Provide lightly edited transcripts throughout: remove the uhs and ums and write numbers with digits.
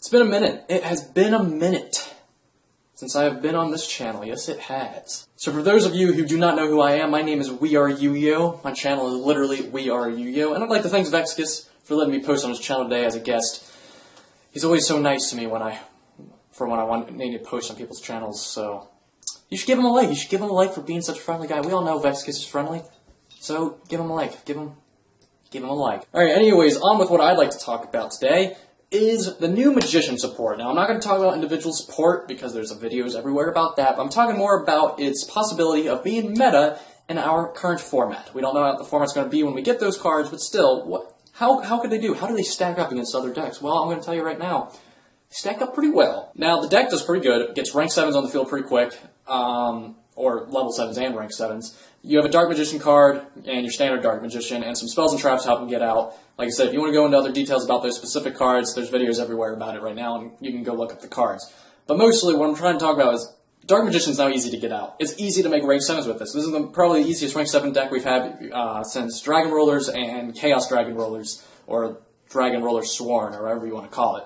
It's been a minute. It has been a minute since I have been on this channel. Yes, it has. So for those of you who do not know who I am, my name is WeRYugioh. My channel is literally WeRYugioh. And I'd like to thank Vexcus for letting me post on his channel today as a guest. He's always so nice to me when I need to post on people's channels, so you should give him a like. You should give him a like for being such a friendly guy. We all know Vexcus is friendly, so give him a like. Give him a like. Alright, anyways, on with what I'd like to talk about today is the new Magician support. Now, I'm not going to talk about individual support because there's videos everywhere about that, but I'm talking more about its possibility of being meta in our current format. We don't know how the format's going to be when we get those cards, but still, how could they do? How do they stack up against other decks? Well, I'm going to tell you right now. Stack up pretty well. Now, the deck does pretty good. It gets rank 7s on the field pretty quick, or level 7s and rank 7s. You have a Dark Magician card, and your standard Dark Magician, and some spells and traps to help him get out. Like I said, if you want to go into other details about those specific cards, there's videos everywhere about it right now, and you can go look up the cards. But mostly, what I'm trying to talk about is Dark Magician's now easy to get out. It's easy to make rank 7s with this. This is probably the easiest rank 7 deck we've had since Dragon Rollers and Chaos Dragon Rollers, or Dragon Roller Sworn, or whatever you want to call it.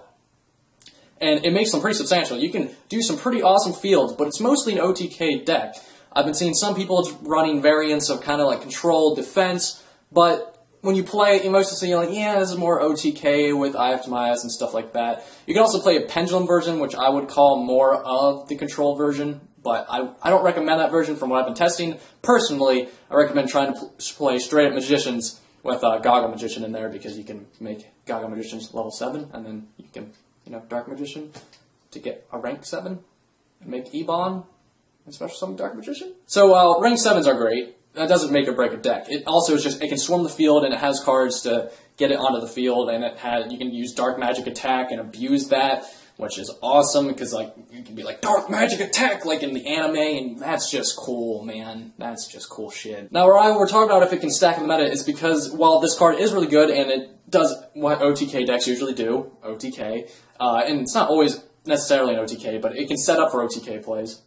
And it makes them pretty substantial. You can do some pretty awesome fields, but it's mostly an OTK deck. I've been seeing some people running variants of kind of like control, defense, but when you play it, you mostly see like, yeah, this is more OTK with Eye of Timaeus and stuff like that. You can also play a pendulum version, which I would call more of the control version, but I don't recommend that version from what I've been testing. Personally, I recommend trying to play straight up Magicians with Gaga Magician in there, because you can make Gaga Magicians level 7, and then you can, Dark Magician to get a rank 7, and make Ebon and special summon Dark Magician. So while rank 7s are great, that doesn't make or break a deck. It also is just, it can swarm the field, and it has cards to get it onto the field, and you can use Dark Magic Attack and abuse that, which is awesome, because you can be like, Dark Magic Attack, like in the anime, and that's just cool, man. That's just cool shit. Now, we're talking about if it can stack in the meta is because, while this card is really good, and it does what OTK decks usually do, OTK, and it's not always necessarily an OTK, but it can set up for OTK plays.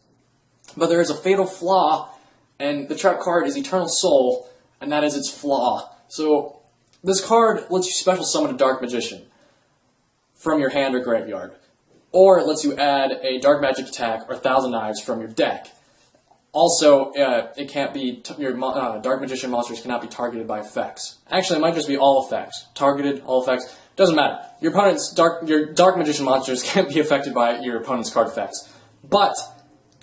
But there is a fatal flaw, and the trap card is Eternal Soul, and that is its flaw. So, this card lets you special summon a Dark Magician from your hand or graveyard. Or it lets you add a Dark Magic Attack or Thousand Knives from your deck. Also, it can't be your Dark Magician monsters cannot be targeted by effects. Actually, it might just be all effects. Targeted, all effects. Doesn't matter. Your Dark Magician monsters can't be affected by your opponent's card effects. But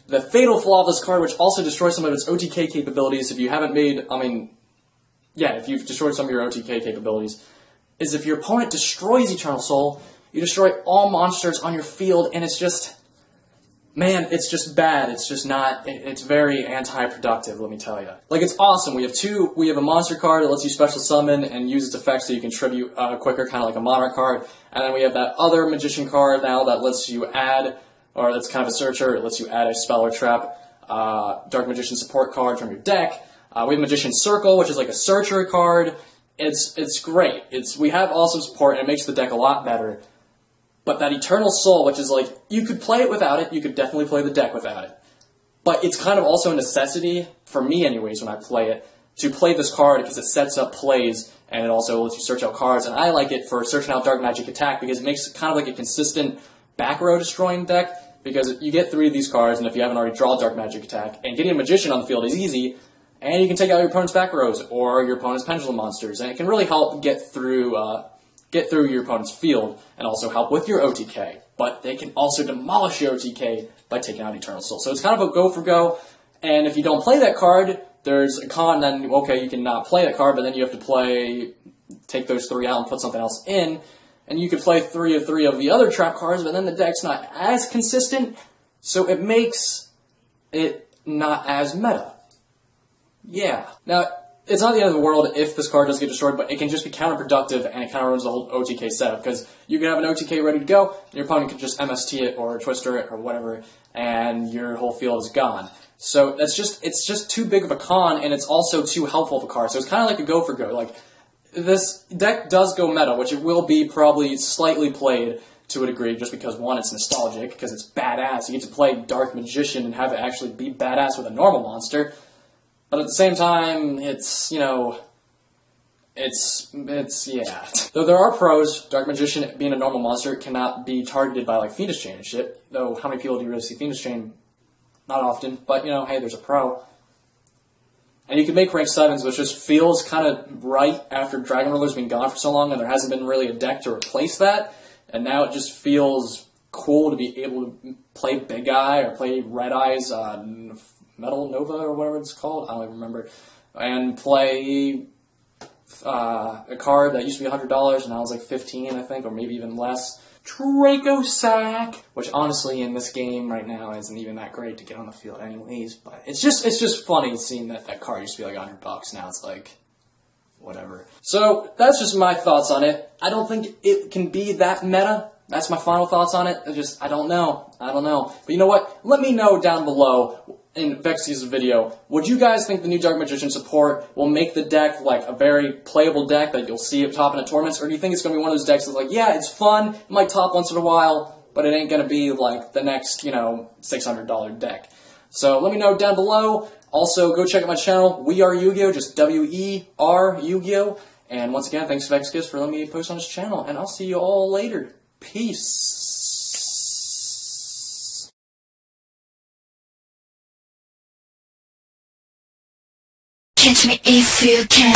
the fatal flaw of this card, which also destroys some of its OTK capabilities, if you haven't made, if you've destroyed some of your OTK capabilities, is if your opponent destroys Eternal Soul, you destroy all monsters on your field, and it's just, man, it's just bad. It's just not, it's very anti-productive, let me tell you. Like, it's awesome. We have a monster card that lets you special summon and use its effects so you can tribute quicker, kind of like a Monarch card. And then we have that other Magician card now that lets you add, or that's kind of a searcher, it lets you add a spell or trap, Dark Magician support card from your deck. We have Magician Circle, which is like a searcher card. It's great. We have awesome support, and it makes the deck a lot better. But that Eternal Soul, which is like, you could play it without it, you could definitely play the deck without it. But it's kind of also a necessity, for me anyways, when I play it, to play this card because it sets up plays, and it also lets you search out cards. And I like it for searching out Dark Magic Attack because it makes it kind of like a consistent back row destroying deck, because you get 3 of these cards, and if you haven't already drawn Dark Magic Attack, and getting a Magician on the field is easy, and you can take out your opponent's back rows, or your opponent's Pendulum monsters, and it can really help get through your opponent's field, and also help with your OTK. But they can also demolish your OTK by taking out Eternal Soul. So it's kind of a go for go, and if you don't play that card, there's a con, then, okay, you can not play that card, but then you have to take those 3 out and put something else in, and you could play 3 of the other trap cards, but then the deck's not as consistent, so it makes it not as meta. Yeah. Now, it's not the end of the world if this card does get destroyed, but it can just be counterproductive, and it kind of ruins the whole OTK setup, because you can have an OTK ready to go, and your opponent can just MST it, or Twister it, or whatever, and your whole field is gone. So it's just too big of a con, and it's also too helpful of a card, so it's kind of like a go for go. Like, this deck does go meta, which it will be probably slightly played to a degree, just because, one, it's nostalgic, because it's badass. You get to play Dark Magician and have it actually be badass with a normal monster. But at the same time, it's, yeah. Though there are pros, Dark Magician being a normal monster cannot be targeted by like Phoenix Chain and shit. Though how many people do you really see Phoenix Chain? Not often, but you know, hey, there's a pro. And you can make rank 7s, which just feels kind of right after Dragon Ruler's been gone for so long and there hasn't been really a deck to replace that. And now it just feels cool to be able to play Big Eye or play Red Eye's Metal Nova or whatever it's called. I don't even remember. And play a card that used to be $100 and now it's like $15, I think, or maybe even less. Draco Sack, which honestly in this game right now isn't even that great to get on the field anyways, but it's just funny seeing that card used to be like $100, now it's like whatever. So that's just my thoughts on it. I don't think it can be that meta. That's my final thoughts on it. I don't know. But you know what? Let me know down below in Vexy's video, would you guys think the new Dark Magician support will make the deck like a very playable deck that you'll see at top in the tournaments, or do you think it's going to be one of those decks that's like, yeah, it's fun, it might top once in a while, but it ain't going to be like the next, you know, $600 deck? So let me know down below. Also, go check out my channel, WeRYugioh, just WeRYugioh. And once again, thanks to VexKiss for letting me post on his channel, and I'll see you all later. Peace. Catch me if you can.